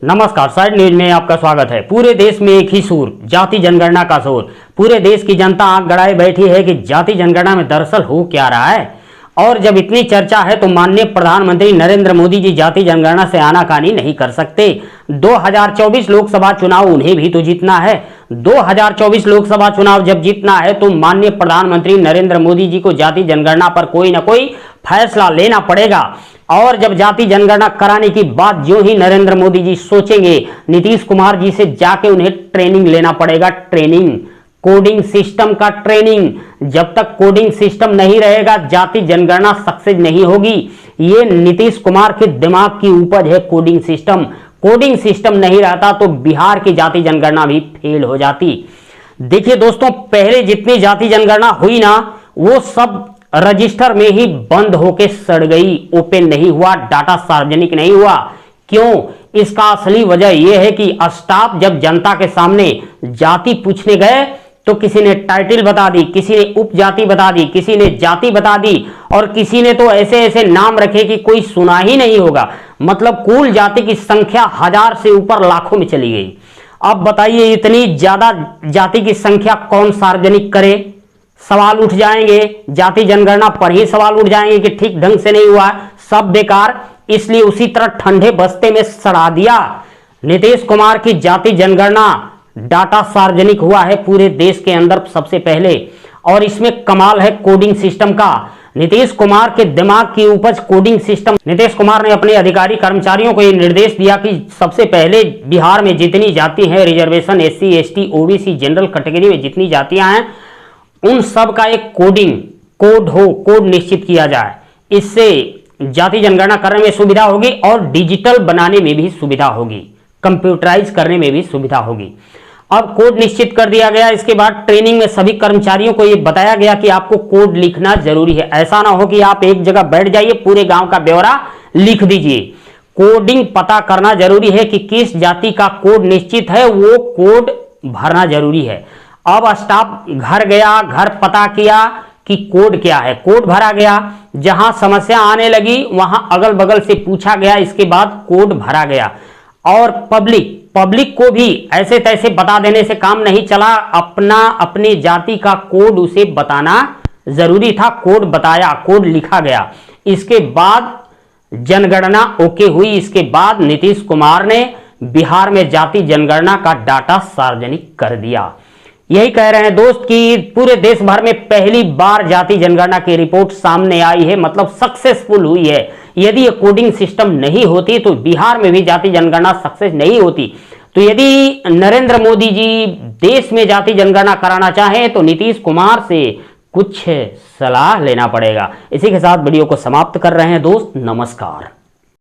नमस्कार, side news में आपका स्वागत है। पूरे देश में एक ही सुर, जाति जनगणना का शोर। पूरे देश की जनता आंख गड़ाए बैठी है कि जाति जनगणना में दरअसल हो क्या रहा है। और जब इतनी चर्चा है तो माननीय प्रधानमंत्री नरेंद्र मोदी जी जाति जनगणना से आनाकानी नहीं कर सकते। 2024 लोकसभा चुनाव उन्हें भी तो जीतना है। 2024 लोकसभा चुनाव जब जीतना है तो माननीय प्रधानमंत्री नरेंद्र मोदी जी को जाति जनगणना पर कोई ना कोई फैसला लेना पड़ेगा। और जब जाति जनगणना कराने की बात जो ही नरेंद्र मोदी जी सोचेंगे, नीतीश कुमार जी से जाके उन्हें ट्रेनिंग लेना पड़ेगा। ट्रेनिंग, कोडिंग सिस्टम का ट्रेनिंग। जब तक कोडिंग सिस्टम नहीं रहेगा जाति जनगणना सक्सेस नहीं होगी। ये नीतीश कुमार के दिमाग की उपज है कोडिंग सिस्टम। कोडिंग सिस्टम नहीं रहता तो बिहार की जाति जनगणना भी फेल हो जाती। देखिए दोस्तों, पहले जितनी जाति जनगणना हुई ना, वो सब रजिस्टर में ही बंद होके सड़ गई, ओपन नहीं हुआ, डाटा सार्वजनिक नहीं हुआ। क्यों? इसका असली वजह यह है कि स्टाफ जब जनता के सामने जाति पूछने गए तो किसी ने टाइटल बता दी, किसी ने उपजाति बता दी, किसी ने जाति बता दी और किसी ने तो ऐसे ऐसे नाम रखे कि कोई सुना ही नहीं होगा। मतलब कुल जाति की संख्या 1000 से ऊपर लाखों में चली गई। अब बताइए, इतनी ज्यादा जाति की संख्या कौन सार्वजनिक करे? सवाल उठ जाएंगे, जाति जनगणना पर ही सवाल उठ जाएंगे कि ठीक ढंग से नहीं हुआ, सब बेकार। इसलिए उसी तरह ठंडे बस्ते में सड़ा दिया। नीतीश कुमार की जाति जनगणना डाटा सार्वजनिक हुआ है पूरे देश के अंदर सबसे पहले। और इसमें कमाल है कोडिंग सिस्टम का। नीतीश कुमार के दिमाग की उपज कोडिंग सिस्टम। नीतीश कुमार ने अपने अधिकारी कर्मचारियों को यह निर्देश दिया कि सबसे पहले बिहार में जितनी जाति हैं, reservation, SC, ST, OBC, general category में जितनी जातियां हैं, उन सब का एक कोड निश्चित किया जाए। इससे जाति जनगणना करने में सुविधा होगी और डिजिटल बनाने में भी सुविधा होगी, कंप्यूटराइज करने में भी सुविधा होगी। अब कोड निश्चित कर दिया गया। इसके बाद ट्रेनिंग में सभी कर्मचारियों को यह बताया गया कि आपको कोड लिखना जरूरी है। ऐसा ना हो कि आप एक जगह बैठ जाइए, पूरे गांव का ब्यौरा लिख दीजिए। कोडिंग पता करना जरूरी है कि किस जाति का कोड निश्चित है, वो कोड भरना जरूरी है। अब स्टाफ घर गया, घर पता किया कि कोड क्या है, कोड भरा गया। जहां समस्या आने लगी वहां अगल बगल से पूछा गया, इसके बाद कोड भरा गया। और पब्लिक को भी ऐसे तैसे बता देने से काम नहीं चला। अपनी जाति का कोड उसे बताना जरूरी था। कोड बताया, कोड लिखा गया। इसके बाद जनगणना ओके हुई। इसके बाद नीतीश कुमार ने बिहार में जाति जनगणना का डाटा सार्वजनिक कर दिया। यही कह रहे हैं दोस्त कि पूरे देश भर में पहली बार जाति जनगणना की रिपोर्ट सामने आई है, मतलब सक्सेसफुल हुई है। यदि ये कोडिंग सिस्टम नहीं होती तो बिहार में भी जाति जनगणना सक्सेस नहीं होती। तो यदि नरेंद्र मोदी जी देश में जाति जनगणना कराना चाहें तो नीतीश कुमार से कुछ सलाह लेना पड़ेगा। इसी के साथ वीडियो को समाप्त कर रहे हैं दोस्त। नमस्कार।